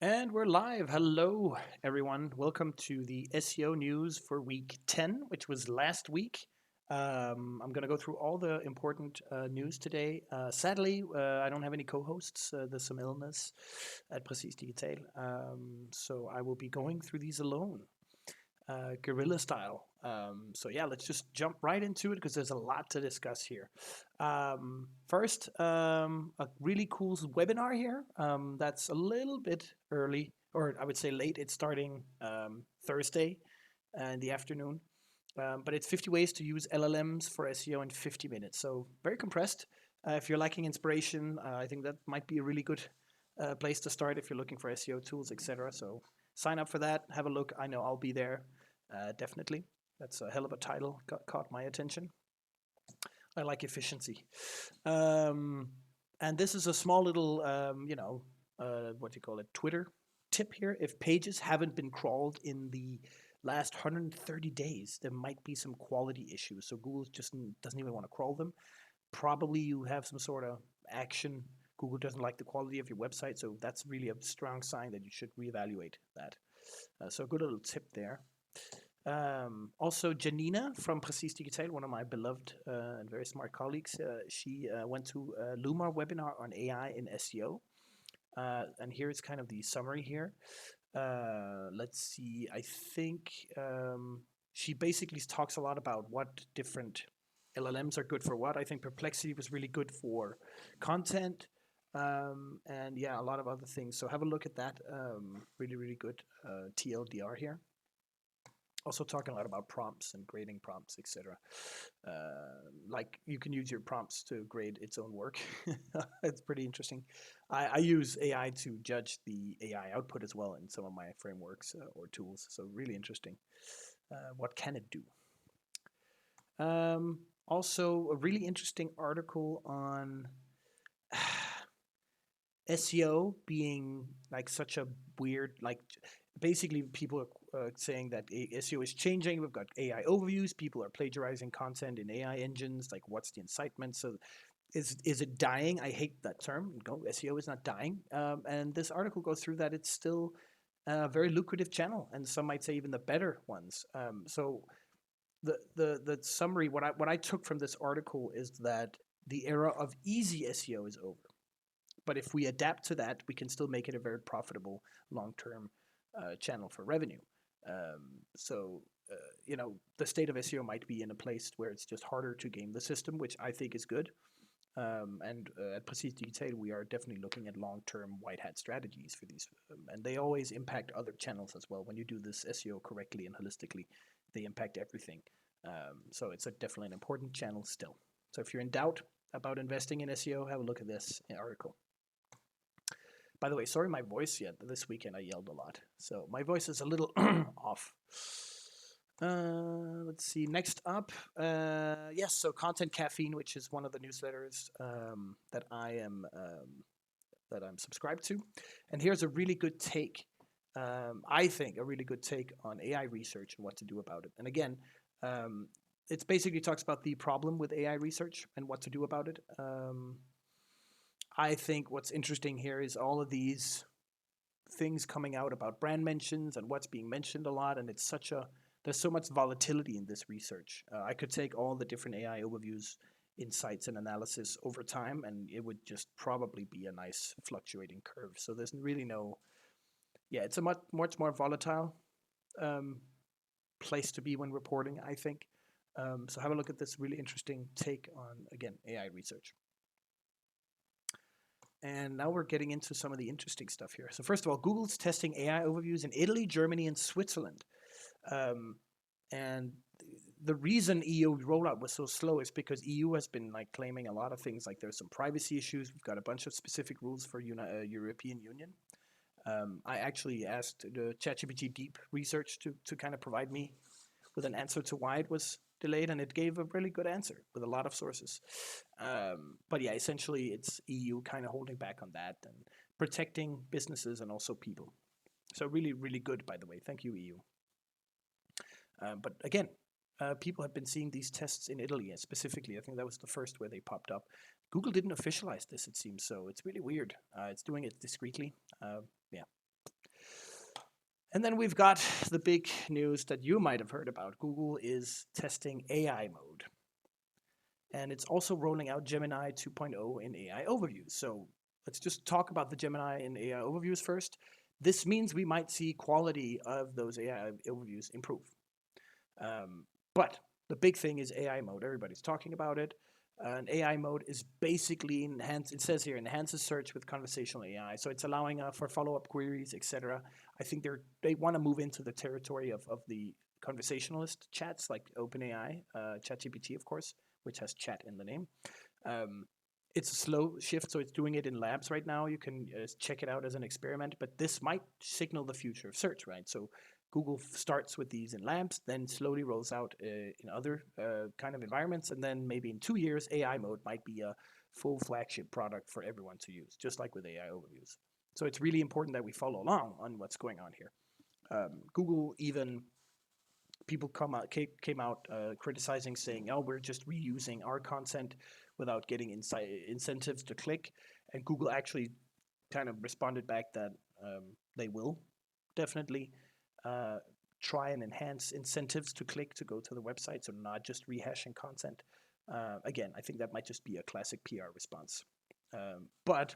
And we're live. Hello, everyone. Welcome to the SEO news for week 10, which was last week. I'm going to go through all the important news today. Sadly, I don't have any co-hosts. There's some illness at Præcis Digital. So I will be going through these alone, guerrilla style. So yeah, let's just jump right into it because there's a lot to discuss here. First, a really cool webinar here. That's a little bit early, or I would say late. It's starting Thursday in the afternoon. But it's 50 ways to use LLMs for SEO in 50 minutes. So very compressed. If you're lacking inspiration, I think that might be a really good place to start if you're looking for SEO tools, etc. So sign up for that. Have a look. I know I'll be there. Definitely. That's a hell of a title. Caught my attention. I like efficiency. And this is a small little, what do you call it, Twitter tip here. If pages haven't been crawled in the last 130 days, there might be some quality issues. So Google just doesn't even want to crawl them. Probably you have some sort of action. Google doesn't like the quality of your website, so that's really a strong sign that you should reevaluate that. So a good little tip there. Also, Janina from Præcis Digital, one of my beloved and very smart colleagues, she went to a Lumar webinar on AI in SEO. And here's kind of the summary here. Let's see, I think she basically talks a lot about what different LLMs are good for what. I think Perplexity was really good for content. And yeah, a lot of other things. So have a look at that. Really, really good TLDR here. Also talking a lot about prompts and grading prompts, etc. Like you can use your prompts to grade its own work. It's pretty interesting. I use AI to judge the AI output as well in some of my frameworks or tools. So really interesting. What can it do? Also, a really interesting article on SEO being like such a weird, like basically people are saying that SEO is changing. We've got AI overviews. People are plagiarizing content in AI engines. Like, what's the incitement? So, is it dying? I hate that term. No, SEO is not dying. And this article goes through that it's still a very lucrative channel, and some might say even the better ones. So, the summary, what I took from this article is that the era of easy SEO is over. But if we adapt to that, we can still make it a very profitable long-term channel for revenue. So, the state of SEO might be in a place where it's just harder to game the system, which I think is good. And at Præcis Digital, we are definitely looking at long-term white hat strategies for these. And they always impact other channels as well. When you do this SEO correctly and holistically, they impact everything. So it's definitely an important channel still. So if you're in doubt about investing in SEO, have a look at this article. By the way, sorry my voice yet. This weekend I yelled a lot. So my voice is a little off. Let's see. Next up, yes. So Content Caffeine, which is one of the newsletters that I'm subscribed to, and here's a really good take. I think a really good take on AI research and what to do about it. And again, it basically talks about the problem with AI research and what to do about it. I think what's interesting here is all of these things coming out about brand mentions and what's being mentioned a lot, and there's so much volatility in this research. I could take all the different AI overviews, insights, and analysis over time, and it would just probably be a nice fluctuating curve. So there's really it's a much more volatile place to be when reporting, I think. So have a look at this really interesting take on, again, AI research. And now we're getting into some of the interesting stuff here. So first of all, Google's testing AI overviews in Italy, Germany, and Switzerland. And the reason EU rollout was so slow is because EU has been like claiming a lot of things, like there's some privacy issues. We've got a bunch of specific rules for European Union. I actually asked the ChatGPT Deep Research to kind of provide me with an answer to why it was delayed, and it gave a really good answer with a lot of sources. But yeah, essentially it's EU kind of holding back on that and protecting businesses and also people. So really, really good, by the way. Thank you, EU. But again, people have been seeing these tests in Italy specifically. I think that was the first where they popped up. Google didn't officialize this, it seems, so it's really weird. It's doing it discreetly. Yeah. And then we've got the big news that you might have heard about. Google is testing AI mode. And it's also rolling out Gemini 2.0 in AI overviews. So let's just talk about the Gemini in AI overviews first. This means we might see quality of those AI overviews improve. But the big thing is AI mode. Everybody's talking about it. And AI mode is basically enhanced. It says here enhances search with conversational AI. So it's allowing for follow-up queries, etc. I think they want to move into the territory of the conversationalist chats like OpenAI, ChatGPT, of course, which has chat in the name. It's a slow shift, so it's doing it in labs right now. You can check it out as an experiment, but this might signal the future of search, right? So Google starts with these in labs, then slowly rolls out in other kind of environments, and then maybe in 2 years, AI mode might be a full flagship product for everyone to use, just like with AI overviews. So it's really important that we follow along on what's going on here. Google even people came out criticizing, saying, "Oh, we're just reusing our content without getting incentives to click," and Google actually kind of responded back that they will definitely uh, try and enhance incentives to click to go to the website, so not just rehashing content. Again, I think that might just be a classic PR response, but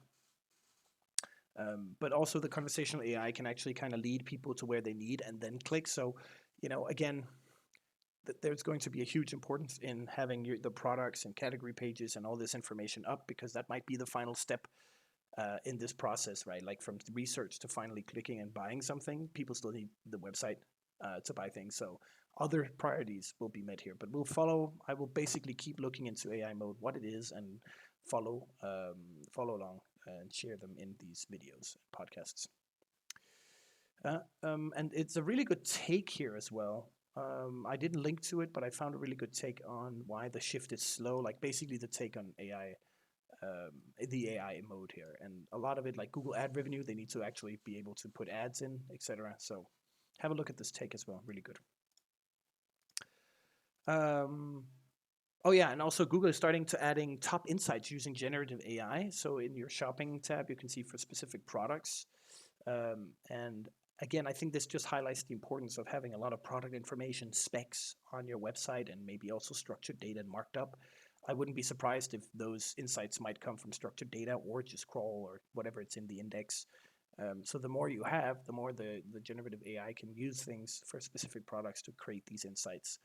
but also the conversational AI can actually kind of lead people to where they need and then click. So, again, there's going to be a huge importance in having the products and category pages and all this information up, because that might be the final step in this process, right? Like from research to finally clicking and buying something, people still need the website to buy things. So other priorities will be met here, but I will basically keep looking into AI mode, what it is, and follow along and share them in these videos and podcasts. And it's a really good take here as well. I didn't link to it, but I found a really good take on why the shift is slow. Like basically the take on AI, the AI mode here, and a lot of it, like Google ad revenue, they need to actually be able to put ads in, etc. So have a look at this take as well. Really good. Oh yeah, and also Google is starting to adding top insights using generative AI. So in your shopping tab, you can see for specific products. And again, I think this just highlights the importance of having a lot of product information, specs on your website, and maybe also structured data and marked up. I wouldn't be surprised if those insights might come from structured data or just crawl or whatever it's in the index. So the more you have, the more the generative AI can use things for specific products to create these insights.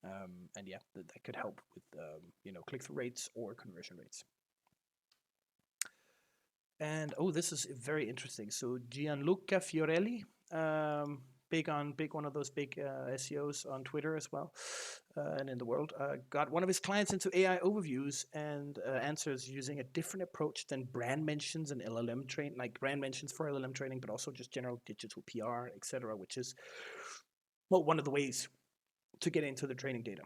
And yeah, that could help with click-through rates or conversion rates. And oh, this is very interesting. So Gianluca Fiorelli, big one of those big SEOs on Twitter as well, and in the world, got one of his clients into AI overviews and answers using a different approach than brand mentions and LLM train, like brand mentions for LLM training, but also just general digital PR, etc., which is one of the ways to get into the training data.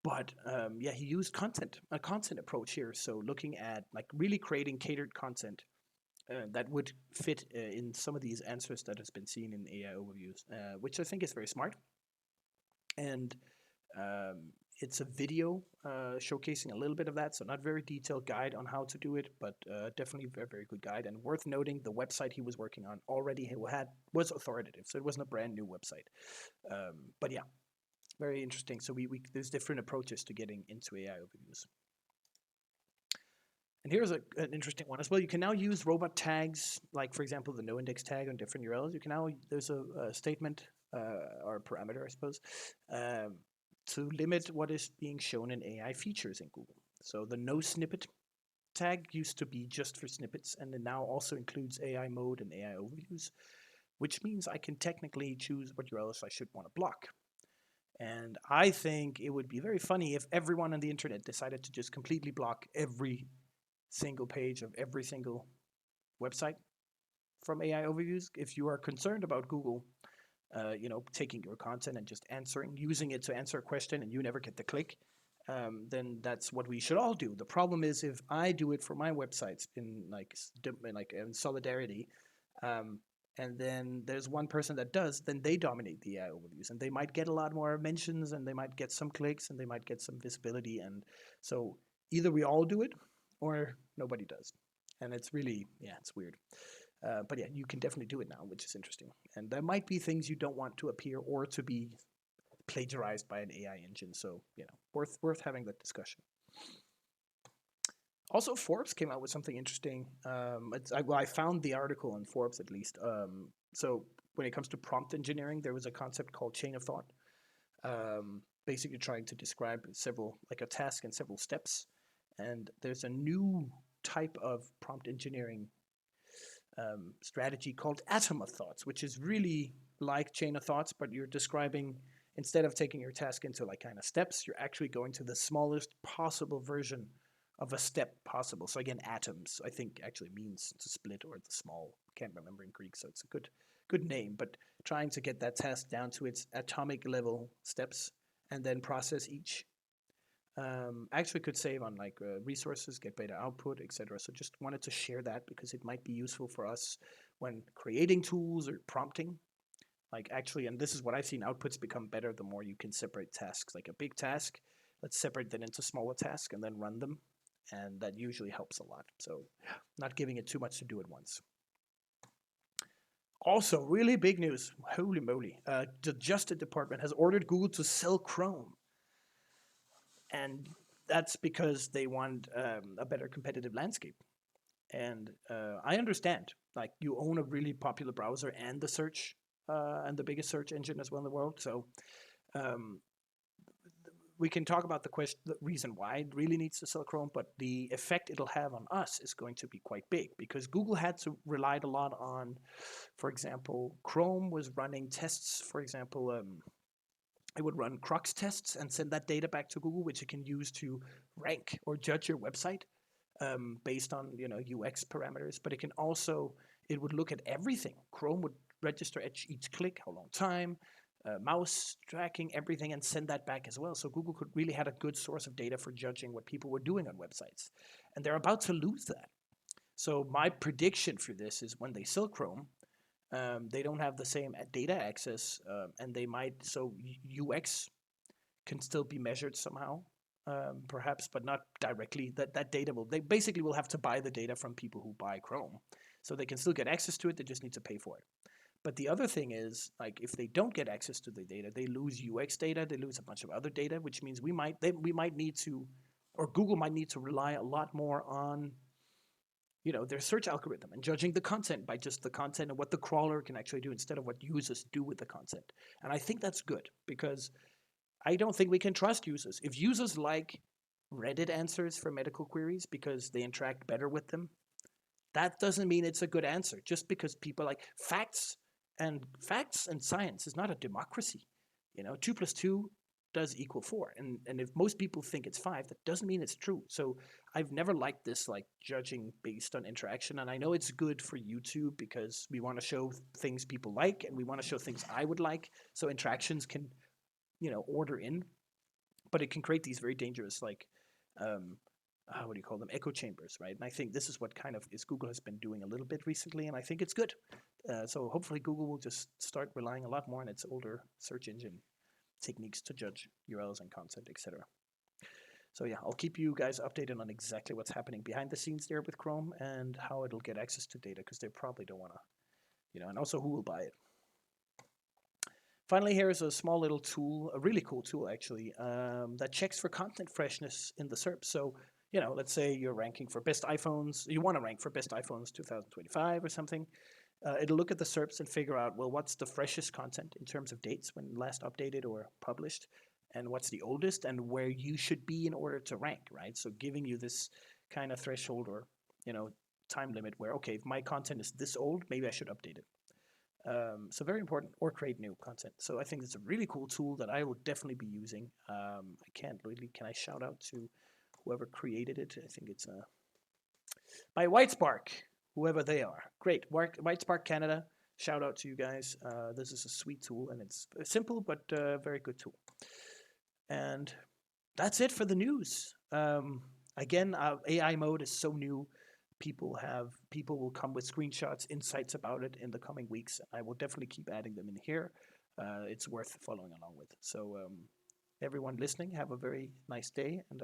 But yeah, he used a content approach here. So looking at like really creating catered content that would fit in some of these answers that has been seen in AI overviews, which I think is very smart. And it's a video showcasing a little bit of that, so not very detailed guide on how to do it, but definitely a very, very good guide. And worth noting, the website he was working on already was authoritative, so it wasn't a brand new website. But yeah, very interesting. So there's different approaches to getting into AI overviews. And here's an interesting one as well. You can now use robot tags, like for example, the no index tag on different URLs. You can now, there's a statement or a parameter, I suppose, to limit what is being shown in AI features in Google. So the no snippet tag used to be just for snippets, and it now also includes AI mode and AI overviews, which means I can technically choose what URLs I should want to block. And I think it would be very funny if everyone on the internet decided to just completely block every single page of every single website from AI overviews. If you are concerned about Google, taking your content and just using it to answer a question, and you never get the click, then that's what we should all do. The problem is if I do it for my websites in in solidarity, and then there's one person that does, then they dominate the AI overviews, and they might get a lot more mentions, and they might get some clicks, and they might get some visibility. And so either we all do it or nobody does. And it's really, yeah, it's weird. But yeah, you can definitely do it now, which is interesting. And there might be things you don't want to appear or to be plagiarized by an AI engine. So, worth having that discussion. Also, Forbes came out with something interesting. I found the article in Forbes at least. So when it comes to prompt engineering, there was a concept called chain of thought, basically trying to describe like a task in several steps. And there's a new type of prompt engineering strategy called atom of thoughts, which is really like chain of thoughts, but you're describing, instead of taking your task into like kind of steps, you're actually going to the smallest possible version of a step possible. So again, atoms, I think actually means to split or the small. Can't remember in Greek, so it's a good name. But trying to get that task down to its atomic level steps and then process each. Actually could save on like resources, get better output, etc. So just wanted to share that because it might be useful for us when creating tools or prompting. Like actually, and this is what I've seen, outputs become better the more you can separate tasks. Like a big task, let's separate that into smaller tasks and then run them. And that usually helps a lot. So not giving it too much to do at once. Also, really big news. Holy moly. The Justice Department has ordered Google to sell Chrome. And that's because they want a better competitive landscape. And I understand, like you own a really popular browser and the search and the biggest search engine as well in the world. So um, we can talk about the reason why it really needs to sell Chrome, but the effect it'll have on us is going to be quite big because Google had to relied a lot on, for example, Chrome was running tests. For example, it would run Crux tests and send that data back to Google, which it can use to rank or judge your website based on UX parameters. But it would look at everything. Chrome would register each click, how long time, mouse tracking, everything, and send that back as well. So Google could really had a good source of data for judging what people were doing on websites, and they're about to lose that. So my prediction for this is when they sell Chrome, they don't have the same data access, and they might so UX can still be measured somehow, perhaps, but not directly. That data they basically will have to buy the data from people who buy Chrome, so they can still get access to it. They just need to pay for it. But the other thing is, like, if they don't get access to the data, they lose UX data, they lose a bunch of other data, which means we might need to, or Google might need to rely a lot more on their search algorithm and judging the content by just the content and what the crawler can actually do instead of what users do with the content. And I think that's good because I don't think we can trust users. If users like Reddit answers for medical queries because they interact better with them, that doesn't mean it's a good answer. Just because people like facts and science is not a democracy. 2 plus 2 does equal 4. And if most people think it's 5, that doesn't mean it's true. So I've never liked this like judging based on interaction. And I know it's good for YouTube because we want to show things people like and we want to show things I would like. So interactions can, order in. But it can create these very dangerous like what do you call them, echo chambers, right? And I think this is what kind of is Google has been doing a little bit recently, and I think it's good. So hopefully Google will just start relying a lot more on its older search engine techniques to judge URLs and content, etc. So yeah, I'll keep you guys updated on exactly what's happening behind the scenes there with Chrome and how it'll get access to data because they probably don't want to, and also who will buy it. Finally, here's a small little tool, a really cool tool actually, that checks for content freshness in the SERP. So let's say you're ranking for best iPhones, you want to rank for best iPhones 2025 or something. It'll look at the SERPs and figure out, well, what's the freshest content in terms of dates when last updated or published, and what's the oldest, and where you should be in order to rank, right? So giving you this kind of threshold or, time limit where, okay, if my content is this old, maybe I should update it. So very important, or create new content. So I think it's a really cool tool that I will definitely be using. Can I shout out to whoever created it? I think it's by Whitespark, whoever they are. Great, Whitespark Canada. Shout out to you guys. This is a sweet tool, and it's simple but very good tool. And that's it for the news. Again, AI mode is so new. People will come with screenshots, insights about it in the coming weeks. I will definitely keep adding them in here. It's worth following along with. So everyone listening, have a very nice day, and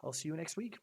I'll see you next week.